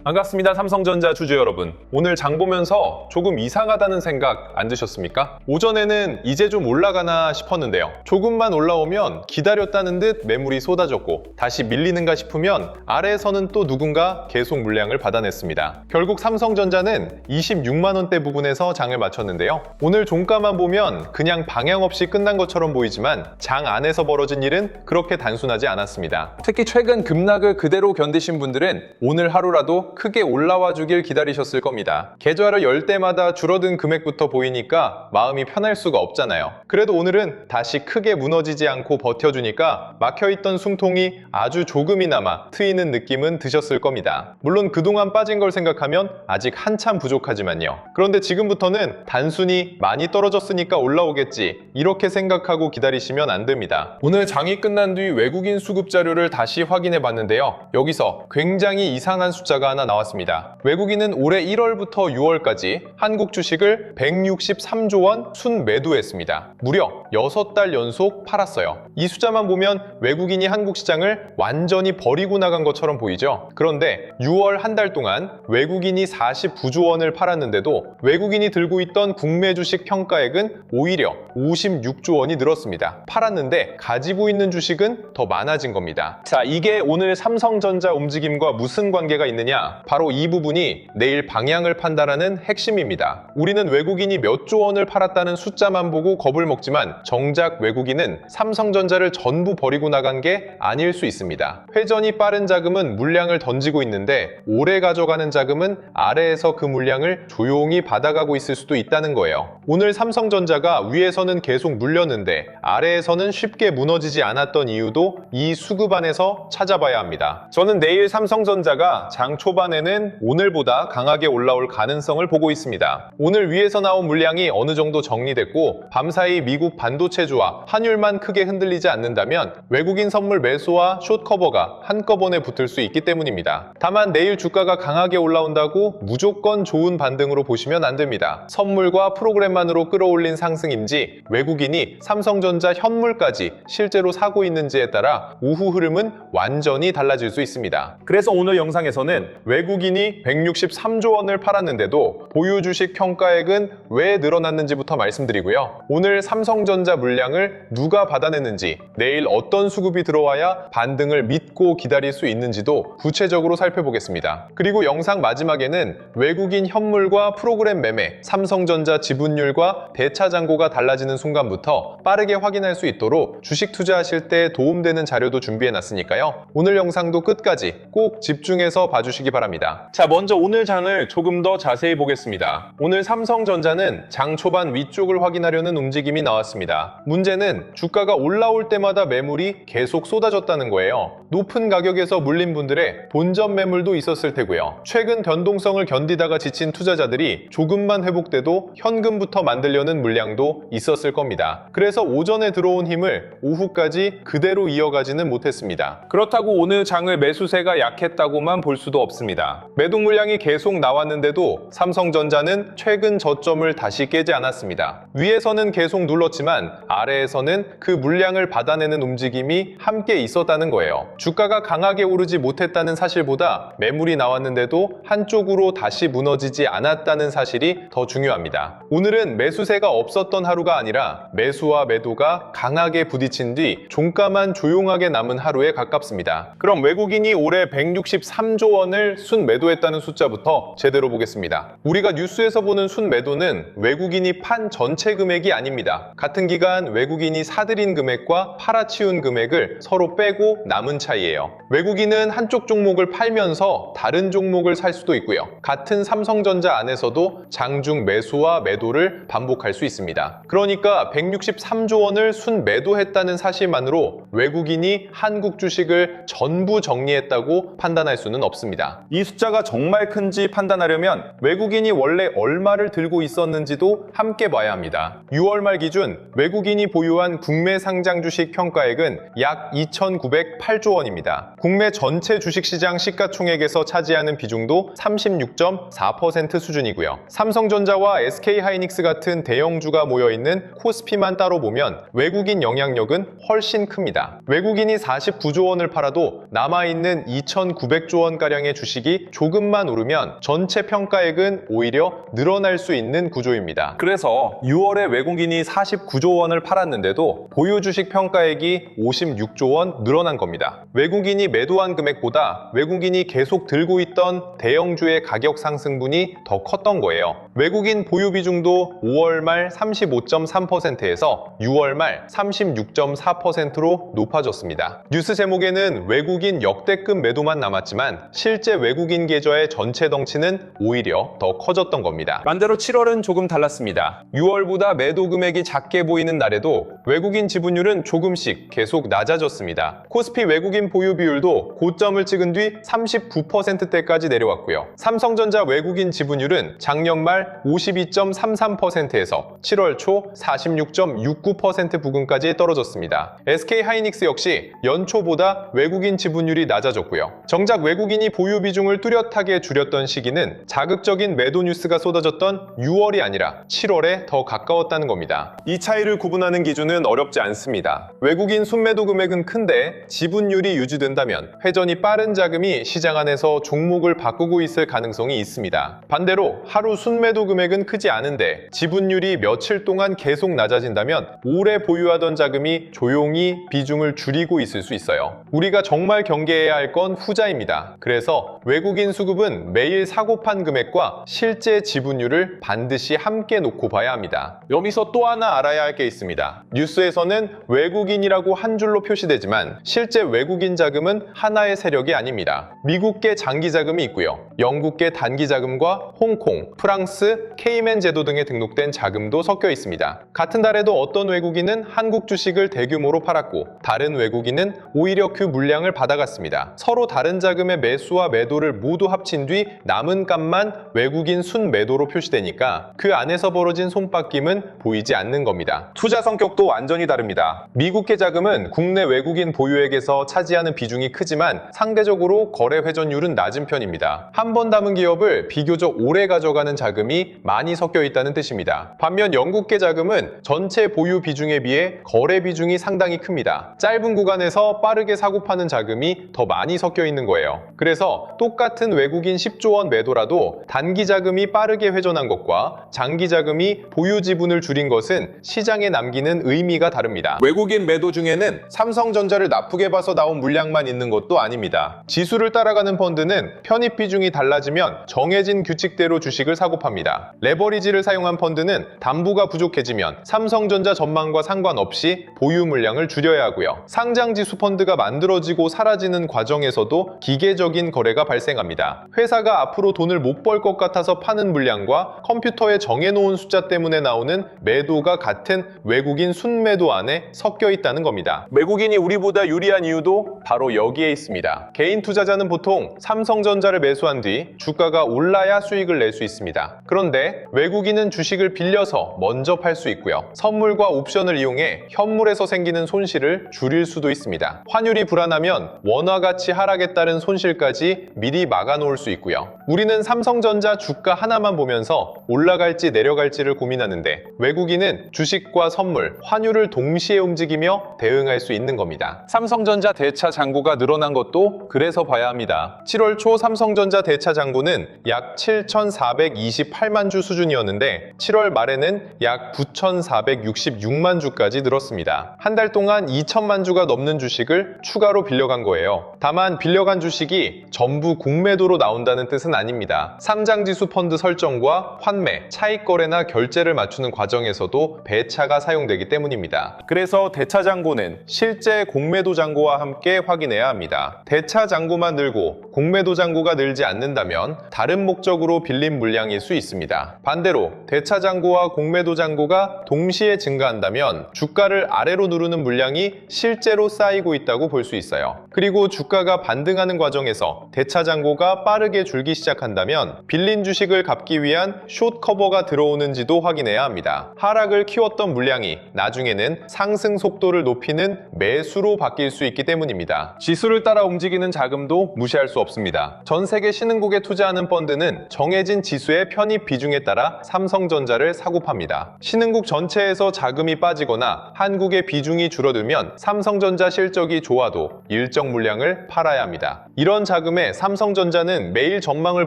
반갑습니다. 삼성전자 주주 여러분. 오늘 장 보면서 조금 이상하다는 생각 안 드셨습니까? 오전에는 이제 좀 올라가나 싶었는데요. 조금만 올라오면 기다렸다는 듯 매물이 쏟아졌고 다시 밀리는가 싶으면 아래에서는 또 누군가 계속 물량을 받아냈습니다. 결국 삼성전자는 26만 원대 부분에서 장을 마쳤는데요. 오늘 종가만 보면 그냥 방향 없이 끝난 것처럼 보이지만 장 안에서 벌어진 일은 그렇게 단순하지 않았습니다. 특히 최근 급락을 그대로 견디신 분들은 오늘 하루라도 크게 올라와 주길 기다리셨을 겁니다. 계좌를 열 때마다 줄어든 금액부터 보이니까 마음이 편할 수가 없잖아요. 그래도 오늘은 다시 크게 무너지지 않고 버텨주니까 막혀있던 숨통이 아주 조금이나마 트이는 느낌은 드셨을 겁니다. 물론 그동안 빠진 걸 생각하면 아직 한참 부족하지만요. 그런데 지금부터는 단순히 많이 떨어졌으니까 올라오겠지 이렇게 생각하고 기다리시면 안 됩니다. 오늘 장이 끝난 뒤 외국인 수급 자료를 다시 확인해 봤는데요. 여기서 굉장히 이상한 숫자가 하나 나왔습니다. 외국인은 올해 1월부터 6월까지 한국 주식을 163조 원 순매도했습니다. 무려 6달 연속 팔았어요. 이 숫자만 보면 외국인이 한국 시장을 완전히 버리고 나간 것처럼 보이죠? 그런데 6월 한 달 동안 외국인이 49조 원을 팔았는데도 외국인이 들고 있던 국내 주식 평가액은 오히려 56조 원이 늘었습니다. 팔았는데 가지고 있는 주식은 더 많아진 겁니다. 자, 이게 오늘 삼성전자 움직임과 무슨 관계가 있느냐? 바로 이 부분이 내일 방향을 판단하는 핵심입니다. 우리는 외국인이 몇 조 원을 팔았다는 숫자만 보고 겁을 먹지만 정작 외국인은 삼성전자를 전부 버리고 나간 게 아닐 수 있습니다. 회전이 빠른 자금은 물량을 던지고 있는데 오래 가져가는 자금은 아래에서 그 물량을 조용히 받아가고 있을 수도 있다는 거예요. 오늘 삼성전자가 위에서는 계속 물렸는데 아래에서는 쉽게 무너지지 않았던 이유도 이 수급 안에서 찾아봐야 합니다. 저는 내일 삼성전자가 장 초반에는 오늘보다 강하게 올라올 가능성을 보고 있습니다. 오늘 위에서 나온 물량이 어느 정도 정리됐고 밤사이 미국 반도체주와 환율만 크게 흔들리지 않는다면 외국인 선물 매수와 숏커버가 한꺼번에 붙을 수 있기 때문입니다. 다만 내일 주가가 강하게 올라온다고 무조건 좋은 반등으로 보시면 안 됩니다. 선물과 프로그램만으로 끌어올린 상승인지 외국인이 삼성전자 현물까지 실제로 사고 있는지에 따라 오후 흐름은 완전히 달라질 수 있습니다. 그래서 오늘 영상에서는 외국인이 163조 원을 팔았는데도 보유 주식 평가액은 왜 늘어났는지부터 말씀드리고요. 오늘 삼성전자 물량을 누가 받아냈는지, 내일 어떤 수급이 들어와야 반등을 믿고 기다릴 수 있는지도 구체적으로 살펴보겠습니다. 그리고 영상 마지막에는 외국인 현물과 프로그램 매매, 삼성전자 지분율과 대차 잔고가 달라지는 순간부터 빠르게 확인할 수 있도록 주식 투자하실 때 도움되는 자료도 준비해놨으니까요. 오늘 영상도 끝까지 꼭 집중해서 봐주시기 바랍니다. 자, 먼저 오늘 장을 조금 더 자세히 보겠습니다. 오늘 삼성전자는 장 초반 위쪽을 확인하려는 움직임이 나왔습니다. 문제는 주가가 올라올 때마다 매물이 계속 쏟아졌다는 거예요. 높은 가격에서 물린 분들의 본전 매물도 있었을 테고요. 최근 변동성을 견디다가 지친 투자자들이 조금만 회복돼도 현금부터 만들려는 물량도 있었을 겁니다. 그래서 오전에 들어온 힘을 오후까지 그대로 이어가지는 못했습니다. 그렇다고 오늘 장을 매수세가 약했다고만 볼 수도 없습니다. 매도 물량이 계속 나왔는데도 삼성전자는 최근 저점을 다시 깨지 않았습니다. 위에서는 계속 눌렀지만 아래에서는 그 물량을 받아내는 움직임이 함께 있었다는 거예요. 주가가 강하게 오르지 못했다는 사실보다 매물이 나왔는데도 한쪽으로 다시 무너지지 않았다는 사실이 더 중요합니다. 오늘은 매수세가 없었던 하루가 아니라 매수와 매도가 강하게 부딪힌 뒤 종가만 조용하게 남은 하루에 가깝습니다. 그럼 외국인이 올해 163조 원을 순매도했다는 숫자부터 제대로 보겠습니다. 우리가 뉴스에서 보는 순매도는 외국인이 판 전체 금액이 아닙니다. 같은 기간 외국인이 사들인 금액과 팔아치운 금액을 서로 빼고 남은 차이예요. 외국인은 한쪽 종목을 팔면서 다른 종목을 살 수도 있고요. 같은 삼성전자 안에서도 장중 매수와 매도를 반복할 수 있습니다. 그러니까 163조 원을 순매도했다는 사실만으로 외국인이 한국 주식을 전부 정리했다고 판단할 수는 없습니다. 이 숫자가 정말 큰지 판단하려면 외국인이 원래 얼마를 들고 있었는지도 함께 봐야 합니다. 6월 말 기준 외국인이 보유한 국내 상장 주식 평가액은 약 2,908조 10조 원입니다. 국내 전체 주식시장 시가총액에서 차지하는 비중도 36.4% 수준이고요. 삼성전자와 SK하이닉스 같은 대형주가 모여있는 코스피만 따로 보면 외국인 영향력은 훨씬 큽니다. 외국인이 49조 원을 팔아도 남아있는 2,900조 원가량의 주식이 조금만 오르면 전체 평가액은 오히려 늘어날 수 있는 구조입니다. 그래서 6월에 외국인이 49조 원을 팔았는데도 보유 주식 평가액이 56조 원 늘어난 겁니다. 외국인이 매도한 금액보다 외국인이 계속 들고 있던 대형주의 가격 상승분이 더 컸던 거예요. 외국인 보유 비중도 5월 말 35.3%에서 6월 말 36.4%로 높아졌습니다. 뉴스 제목에는 외국인 역대급 매도만 남았지만 실제 외국인 계좌의 전체 덩치는 오히려 더 커졌던 겁니다. 반대로 7월은 조금 달랐습니다. 6월보다 매도 금액이 작게 보이는 날에도 외국인 지분율은 조금씩 계속 낮아졌습니다. 코스피 외국인 보유 비율도 고점을 찍은 뒤 39%대까지 내려왔고요. 삼성전자 외국인 지분율은 작년 말 52.33%에서 7월 초 46.69% 부근까지 떨어졌습니다. SK하이닉스 역시 연초보다 외국인 지분율이 낮아졌고요. 정작 외국인이 보유 비중을 뚜렷하게 줄였던 시기는 자극적인 매도 뉴스가 쏟아졌던 6월이 아니라 7월에 더 가까웠다는 겁니다. 이 차이를 구분하는 기준은 어렵지 않습니다. 외국인 순매도 금액은 큰데 지분율이 유지된다면 회전이 빠른 자금이 시장 안에서 종목을 바꾸고 있을 가능성이 있습니다. 반대로 하루 순매도 금액은 크지 않은데 지분율이 며칠 동안 계속 낮아진다면 오래 보유하던 자금이 조용히 비중을 줄이고 있을 수 있어요. 우리가 정말 경계해야 할 건 후자입니다. 그래서 외국인 수급은 매일 사고 판 금액과 실제 지분율을 반드시 함께 놓고 봐야 합니다. 여기서 또 하나 알아야 할 게 있습니다. 뉴스에서는 외국인이라고 한 줄로 표시되지만 실제 외국인 자금은 하나의 세력이 아닙니다. 미국계 장기 자금이 있고요. 영국계 단기 자금과 홍콩, 프랑스, 케이맨 제도 등에 등록된 자금도 섞여 있습니다. 같은 달에도 어떤 외국인은 한국 주식을 대규모로 팔았고 다른 외국인은 오히려 그 물량을 받아갔습니다. 서로 다른 자금의 매수와 매도를 모두 합친 뒤 남은 값만 외국인 순매도로 표시되니까 그 안에서 벌어진 손바뀜은 보이지 않는 겁니다. 투자 성격도 완전히 다릅니다. 미국계 자금은 국내 외국인 보유액에서 차지하는 비중이 크지만 상대적으로 거래 회전율은 낮은 편입니다. 한 번 담은 기업을 비교적 오래 가져가는 자금이 많이 섞여 있다는 뜻입니다. 반면 영국계 자금은 전체 보유 비중에 비해 거래 비중이 상당히 큽니다. 짧은 구간에서 빠르게 사고 파는 자금이 더 많이 섞여 있는 거예요. 그래서 똑같은 외국인 10조 원 매도라도 단기 자금이 빠르게 회전한 것과 장기 자금이 보유 지분을 줄인 것은 시장에 남기는 의미가 다릅니다. 외국인 매도 중에는 삼성전자를 나쁘게 봐서 나온 물량만 있는 것도 아닙니다. 지수를 따라가는 펀드는 편입 비중이 달라지면 정해진 규칙대로 주식을 사고 팝니다. 레버리지를 사용한 펀드는 담보가 부족해지면 삼성전자 전망과 상관없이 보유 물량을 줄여야 하고요. 상장지수 펀드가 만들어지고 사라지는 과정에서도 기계적인 거래가 발생합니다. 회사가 앞으로 돈을 못 벌 것 같아서 파는 물량과 컴퓨터에 정해놓은 숫자 때문에 나오는 매도가 같은 외국인 순매도 안에 섞여 있다는 겁니다. 외국인이 우리보다 유리한 이유도 바로 여기에 있습니다. 개인 투자자는 보통 삼성전자를 매수한 뒤 주가가 올라야 수익을 낼 수 있습니다. 그런데 외국인은 주식을 빌려서 먼저 팔 수 있고요. 선물과 옵션을 이용해 현물에서 생기는 손실을 줄일 수도 있습니다. 환율이 불안하면 원화 가치 하락에 따른 손실까지 미리 막아놓을 수 있고요. 우리는 삼성전자 주가 하나만 보면서 올라갈지 내려갈지를 고민하는데 외국인은 주식과 선물, 환율을 동시에 움직이며 대응할 수 있는 겁니다. 삼성전자 대차 잔고가 늘어난 것도 그래서 봐야 합니다. 7월 초 삼성전자 대차 잔고는 약 7,428만 주 수준이었는데 7월 말에는 약 9,466만 주까지 늘었습니다. 한 달 동안 2천만 주가 넘는 주식을 추가로 빌려간 거예요. 다만 빌려간 주식이 전부 공매도로 나온다는 뜻은 아닙니다. 상장지수 펀드 설정과 환매, 차익거래나 결제를 맞추는 과정에서도 배차가 사용되기 때문입니다. 그래서 대차 잔고는 실제 공매도 잔고와 함께 확인해야 합니다. 대차 잔고만 늘고 공매도 잔고가 늘지 않는다면 다른 목적으로 빌린 물량일 수 있습니다. 있습니다. 반대로 대차장고와 공매도장고가 동시에 증가한다면 주가를 아래로 누르는 물량이 실제로 쌓이고 있다고 볼 수 있어요. 그리고 주가가 반등하는 과정에서 대차장고가 빠르게 줄기 시작한다면 빌린 주식을 갚기 위한 숏 커버가 들어오는지도 확인해야 합니다. 하락을 키웠던 물량이 나중에는 상승 속도를 높이는 매수로 바뀔 수 있기 때문입니다. 지수를 따라 움직이는 자금도 무시할 수 없습니다. 전 세계 신흥국에 투자하는 펀드는 정해진 지수의 편입 비중에 따라 삼성전자를 사고 팝니다. 신흥국 전체에서 자금이 빠지거나 한국의 비중이 줄어들면 삼성전자 실적이 좋아도 일정 물량을 팔아야 합니다. 이런 자금에 삼성전자는 매일 전망을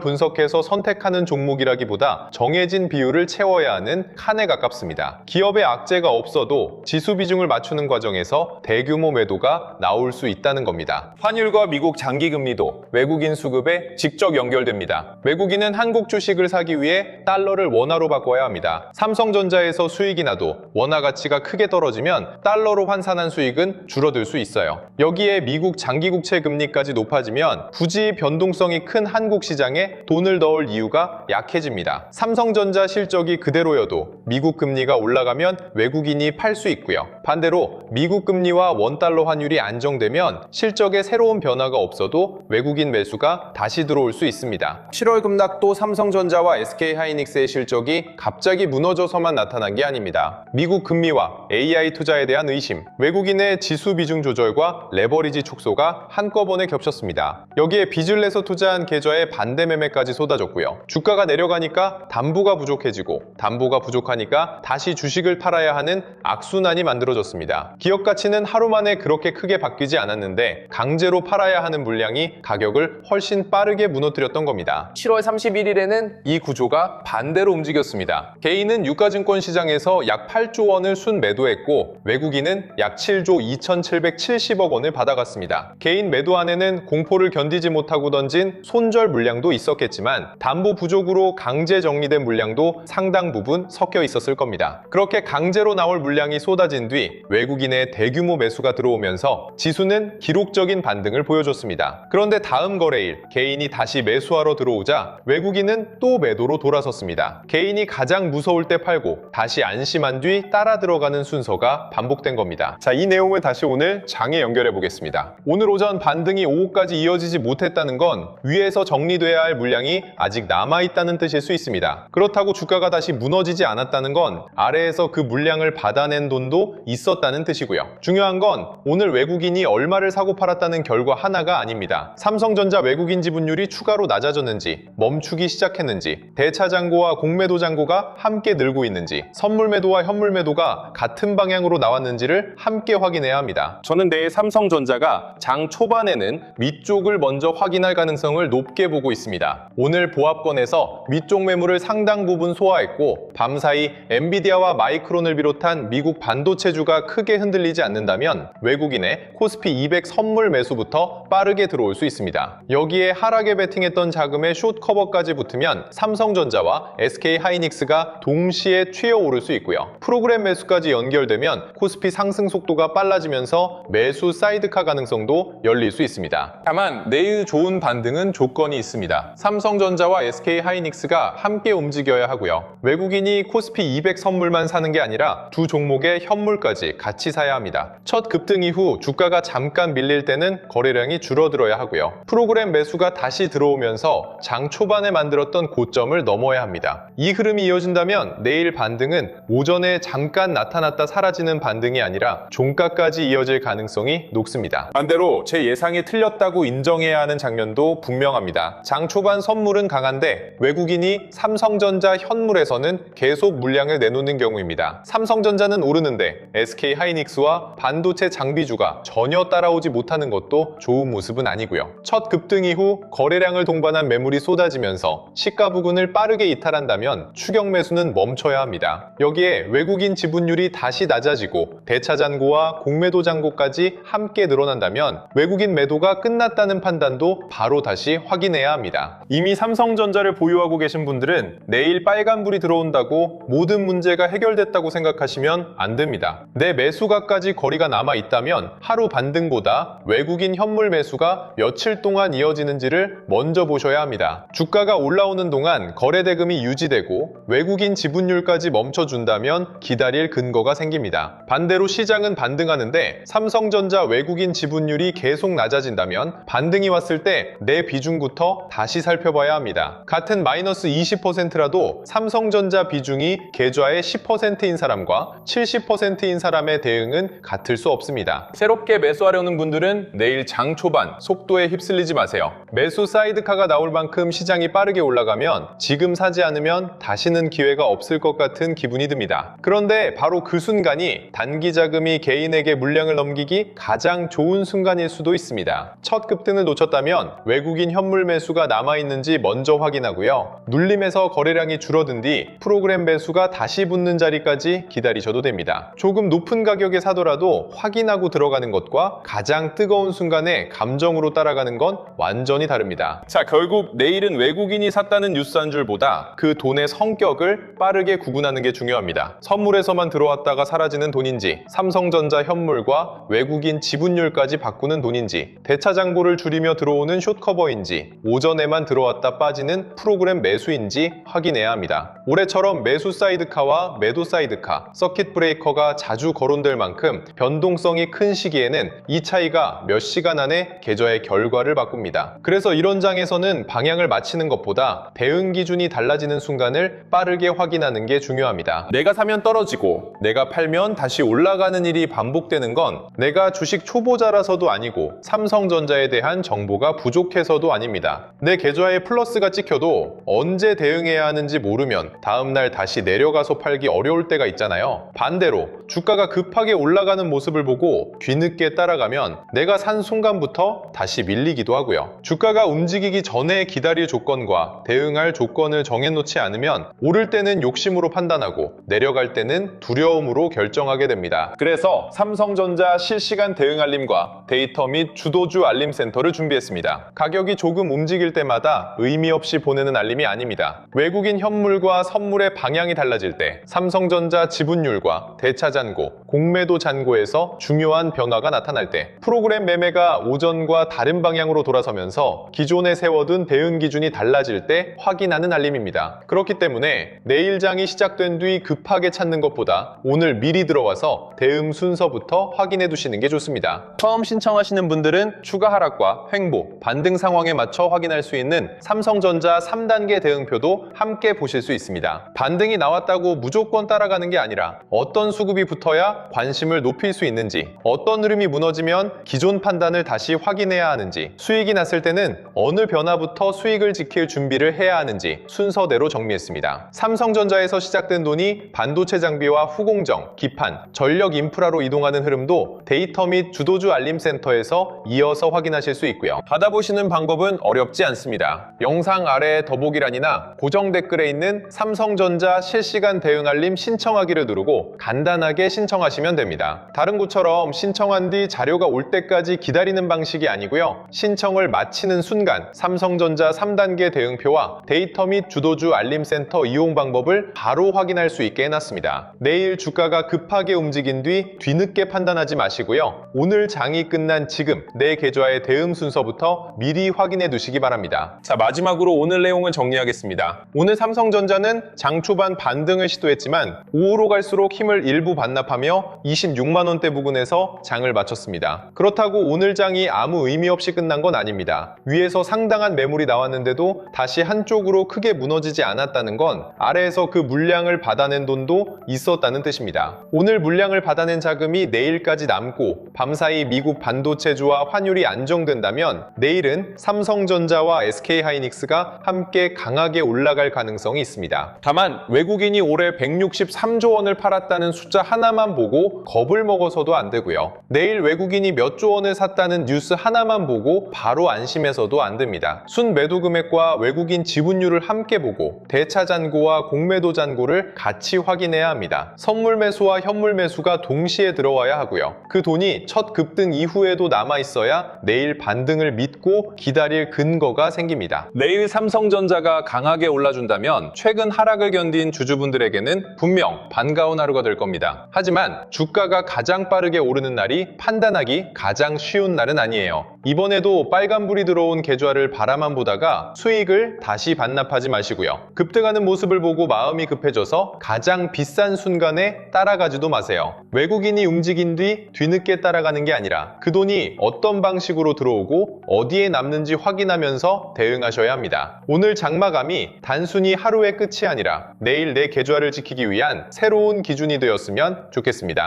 분석해서 선택하는 종목이라기보다 정해진 비율을 채워야 하는 칸에 가깝습니다. 기업의 악재가 없어도 지수 비중을 맞추는 과정에서 대규모 매도가 나올 수 있다는 겁니다. 환율과 미국 장기금리도 외국인 수급에 직접 연결됩니다. 외국인은 한국 주식을 사기 위해 달러를 원화로 바꿔야 합니다. 삼성전자에서 수익이 나도 원화 가치가 크게 떨어지면 달러로 환산한 수익은 줄어들 수 있어요. 여기에 미국 장기국채 금리까지 높아지면 굳이 변동성이 큰 한국 시장에 돈을 넣을 이유가 약해집니다. 삼성전자 실적이 그대로여도 미국 금리가 올라가면 외국인이 팔 수 있고요. 반대로 미국 금리와 원달러 환율이 안정되면 실적에 새로운 변화가 없어도 외국인 매수가 다시 들어올 수 있습니다. 7월 급락도 삼성전자와 SK하이닉스의 실적이 갑자기 무너져서만 나타난 게 아닙니다. 미국 금리와 AI 투자에 대한 의심, 외국인의 지수 비중 조절과 레버리지 축소가 한꺼번에 겹쳤습니다. 여기에 빚을 내서 투자한 계좌에 반대 매매까지 쏟아졌고요. 주가가 내려가니까 담보가 부족해지고 담보가 부족하니까 다시 주식을 팔아야 하는 악순환이 만들어졌습니다. 기업 가치는 하루 만에 그렇게 크게 바뀌지 않았는데 강제로 팔아야 하는 물량이 가격을 훨씬 빠르게 무너뜨렸던 겁니다. 7월 31일에는 이 구조가 반대로 움직였습니다. 개인은 유가증권 시장에서 약 8조 원을 순매도했고 외국인은 약 7조 2,770억 원을 받아갔습니다. 개인 매도안에는 공포를 견디지 못하고 던진 손절 물량도 있었겠지만 담보 부족으로 강제 정리된 물량도 상당 부분 섞여 있었을 겁니다. 그렇게 강제로 나올 물량이 쏟아진 뒤 외국인의 대규모 매수가 들어오면서 지수는 기록적인 반등을 보여줬습니다. 그런데 다음 거래일 개인이 다시 매수하러 들어오자 외국인은 또 매도로 돌아섰습니다. 개인이 가장 무서울 때 팔고 다시 안심한 뒤 따라 들어가는 순서가 반복된 겁니다. 자, 이 내용을 다시 오늘 장에 연결해 보겠습니다. 오늘 오전 반등이 오후까지 이어지지 못했다는 건 위에서 정리돼야 할 물량이 아직 남아있다는 뜻일 수 있습니다. 그렇다고 주가가 다시 무너지지 않았다는 건 아래에서 그 물량을 받아낸 돈도 있었다는 뜻이고요. 중요한 건 오늘 외국인이 얼마를 사고 팔았다는 결과 하나가 아닙니다. 삼성전자 외국인 지분율이 추가로 낮아졌는지, 멈추기 시작했는지, 대차장고와 공매도장고가 함께 늘고 있는지, 선물매도와 현물매도가 같은 방향으로 나왔는지를 함께 확인해야 합니다. 저는 내일 삼성전자가 장 초반에는 위쪽을 먼저 확인할 가능성을 높게 보고 있습니다. 오늘 보합권에서 위쪽 매물을 상당 부분 소화했고 밤사이 엔비디아와 마이크론을 비롯한 미국 반도체주가 크게 흔들리지 않는다면 외국인의 코스피 200 선물 매수부터 빠르게 들어올 수 있습니다. 여기에 하락에 베팅했던 자금의 숏 커버까지 붙으면 삼성전자와 SK하이닉스가 동시에 튀어오를 수 있고요. 프로그램 매수까지 연결되면 코스피 상승 속도가 빨라지면서 매수 사이드카 가능성도 열릴 수 있습니다. 다만 내일 좋은 반등은 조건이 있습니다. 삼성전자와 SK하이닉스가 함께 움직여야 하고요. 외국인이 코스피 200 선물만 사는 게 아니라 두 종목의 현물까지 같이 사야 합니다. 첫 급등 이후 주가가 잠깐 밀릴 때는 거래량이 줄어들어야 하고요. 프로그램 매수가 다시 들어오면서 장 초반에 만들었던 고점을 넘어야 합니다. 이 흐름이 이어진다면 내일 반등은 오전에 잠깐 나타났다 사라지는 반등이 아니라 종가까지 이어질 가능성이 높습니다. 반대로 제 예상이 틀렸다고 인정해야 하는 장면도 분명합니다. 장 초반 선물은 강한데 외국인이 삼성전자 현물에서는 계속 물량을 내놓는 경우입니다. 삼성전자는 오르는데 SK하이닉스와 반도체 장비주가 전혀 따라오지 못하는 것도 좋은 모습은 아니고요. 첫 급등 이후 거래량을 동반한 매물이 쏟아지면서 시가 부근을 빠르게 이탈한다면 추격 매수는 멈춰야 합니다. 여기에 외국인 지분율이 다시 낮아지고 대차잔고와 공매도잔고까지 함께 늘어난다면 외국인 매도가 끝났다는 판단도 바로 다시 확인해야 합니다. 이미 삼성전자를 보유하고 계신 분들은 내일 빨간불이 들어온다고 모든 문제가 해결됐다고 생각하시면 안 됩니다. 내 매수가까지 거리가 남아 있다면 하루 반등보다 외국인 현물 매수가 며칠 동안 이어지는지를 먼저 보셔야 합니다. 주가가 올라오는 동안 거래 대금이 유지되고 외국인 지분율까지 멈춰준다면 기다릴 근거가 생깁니다. 반대로 시장은 반등하는데 삼성전자 외국인 지분율이 계속 낮아진다면 반등이 왔을 때 내 비중부터 다시 살펴봐야 합니다. 같은 마이너스 20%라도 삼성전자 비중이 계좌의 10%인 사람과 70%인 사람의 대응은 같을 수 없습니다. 새롭게 매수하려는 분들은 내일 장 초반 속도에 휩쓸리지 마세요. 매수 사이드카가 나올 만큼 시장이 빠르게 올라가면 지금 사지 않으면 다시는 기회가 없을 것 같은 기분이 듭니다. 그런데 바로 그 순간이 단기 자금이 개인에게 물량을 넘기기 가장 좋은 순간일 수도 있습니다. 첫 급등을 놓쳤다면 외국인 현물 매수가 남아있는지 먼저 확인하고요. 눌림에서 거래량이 줄어든 뒤 프로그램 매수가 다시 붙는 자리까지 기다리셔도 됩니다. 조금 높은 가격에 사더라도 확인하고 들어가는 것과 가장 뜨거운 순간에 감정으로 따라가는 건 완전히 다릅니다. 자, 결국 내일은 외국인이 샀다는 뉴스 한 줄보다 그 돈의 성격을 빠르게 구분하는 게 중요합니다. 선물에서만 들어왔다가 사라지는 돈인지, 삼성전자 현물과 외국인 지분율까지 바꾸는 돈인지, 대차장고를 줄이며 들어오는 숏커버인지, 오전에만 들어왔다 빠지는 프로그램 매수인지 확인해야 합니다. 올해처럼 매수 사이드카와 매도 사이드카, 서킷 브레이커가 자주 거론될 만큼 변동성이 큰 시기에는 이 차이가 몇 시간 안에 계좌의 결과를 바꿉니다. 그래서 이런 장에서는 방향을 맞추는 것보다 대응 기준이 달라지는 순간을 빠르게 확인하는 게 중요합니다. 내가 사면 떨어지고 내가 팔면 다시 올라가는 일이 반복되는 건 내가 주식 초보자라서도 아니고 삼성전자에 대한 정보가 부족해서도 아닙니다. 내 계좌에 플러스가 찍혀도 언제 대응해야 하는지 모르면 다음날 다시 내려가서 팔기 어려울 때가 있잖아요. 반대로 주가가 급하게 올라가는 모습을 보고 뒤늦게 따라가면 내가 산 순간부터 다시 밀리기도 하고요. 주가가 움직이기 전에 기다릴 조건과 대응할 조건을 정해놓지 않으면 오를 때는 욕심으로 판단하고 내려갈 때는 두려움으로 결정하게 됩니다. 그래서 삼성전자 실시간 대응 알림과 데이터 및 주도주 알림 센터를 준비했습니다. 가격이 조금 움직일 때마다 의미 없이 보내는 알림이 아닙니다. 외국인 현물과 선물의 방향이 달라질 때, 삼성전자 지분율과 대차 잔고, 공매도 잔고에서 중요한 변화가 나타날 때, 프로그램 매매가 오전과 다른 방향으로 돌아서면서 기존에 세워둔 대응 기준이 달라질 때 확인하는 알림입니다. 그렇기 때문에 내일 장이 시작된 뒤 급하게 찾는 것보다 오늘 미리 들어와서 대응 순서부터 확인해 두시는 게 좋습니다. 처음 신청하시는 분들은 추가 하락과 횡보, 반등 상황에 맞춰 확인할 수 있는 삼성전자 3단계 대응표도 함께 보실 수 있습니다. 반등이 나왔다고 무조건 따라가는 게 아니라 어떤 수급이 붙어야 관심을 높일 수 있는지, 어떤 흐름이 무너지면 기존 판단을 다시 확인해야 하는지, 수익이 났을 때는 어느 변화부터 수익을 지킬 준비를 해야 하는지 순서대로 정리했습니다. 삼성전자에서 시작된 돈이 반도체 장비와 후공정, 기판, 전력 인프라로 이동하는 흐름도 데이터 및 주도주 알림 센터에서 이어서 확인하실 수 있고요. 받아보시는 방법은 어렵지 않습니다. 영상 아래 더보기란이나 고정 댓글에 있는 삼성전자 실시간 대응 알림 신청하기를 누르고 간단하게 신청하시면 됩니다. 다른 곳처럼 신청한 뒤 자료가 올 때까지 기다리는 방식이 아니고요. 신청을 마치는 순간 삼성전자 3단계 대응표와 데이터 및 주도주 알림 센터 이용 방법을 바로 확인할 수 있게 해놨습니다. 내일 주가가 급하게 움직인 뒤 뒤늦게 판단하지 마시고요. 오늘 장이 끝난 지금 내 계좌의 대응 순서부터 미리 확인해 두시기 바랍니다. 자, 마지막으로 오늘 내용을 정리하겠습니다. 오늘 삼성전자는 장 초반 반등을 시도했지만 오후로 갈수록 힘을 일부 반납하며 26만원대 부근에서 장을 마쳤습니다. 그렇다고 오늘 장이 아무 의미 없이 끝난 건 아닙니다. 위에서 상당한 매물이 나왔는데도 다시 한쪽으로 크게 무너지지 않았다는 건 아래에서 그 물량을 받아낸 돈도 있었다는 뜻입니다. 오늘 물량을 받아낸 자금이 내일까지 남고 밤사이 미국 반도체주와 환율이 안정된다면 내일은 삼성전자와 SK하이닉스가 함께 강하게 올라갈 가능성이 있습니다. 다만 외국인이 올해 163조 원을 팔았다는 숫자 하나만 보고 겁을 먹어서도 안 되고요. 내일 외국인이 몇 조 원을 샀다는 뉴스 하나만 보고 바로 안심해서도 안 됩니다. 순매도 금액과 외국인 지분율을 함께 보고 대차 잔고와 공매도 잔고를 같이 확인해야 합니다. 선물 매수와 현물 매수가 동시에 들어와야 하고요. 그 돈이 첫 급등 이후에도 남아있어야 내일 반등을 믿고 기다릴 근거가 생깁니다. 내일 삼성전자가 강하게 올라준다면 최근 하락을 견딘 주주분들에게는 분명 반가운 하루가 될 겁니다. 하지만 주가가 가장 빠르게 오르는 날이 판단하기 가장 쉬운 날은 아니에요. 이번에도 빨간불이 들어온 계좌를 바라만 보다가 수익을 다시 반납하지 마시고요. 급등하는 모습을 보고 마음이 급해져서 가장 비싼 순간에 따라가지도 마세요. 외국인이 움직인 뒤 뒤늦게 따라가는 게 아니라 그 돈이 어떤 방식으로 들어오고 어디에 남는지 확인하면서 대응하셔야 합니다. 오늘 장마감이 단순히 하루의 끝이 아니라 내일 내 계좌를 지키기 위한 새로운 기준이 되었으면 좋겠습니다.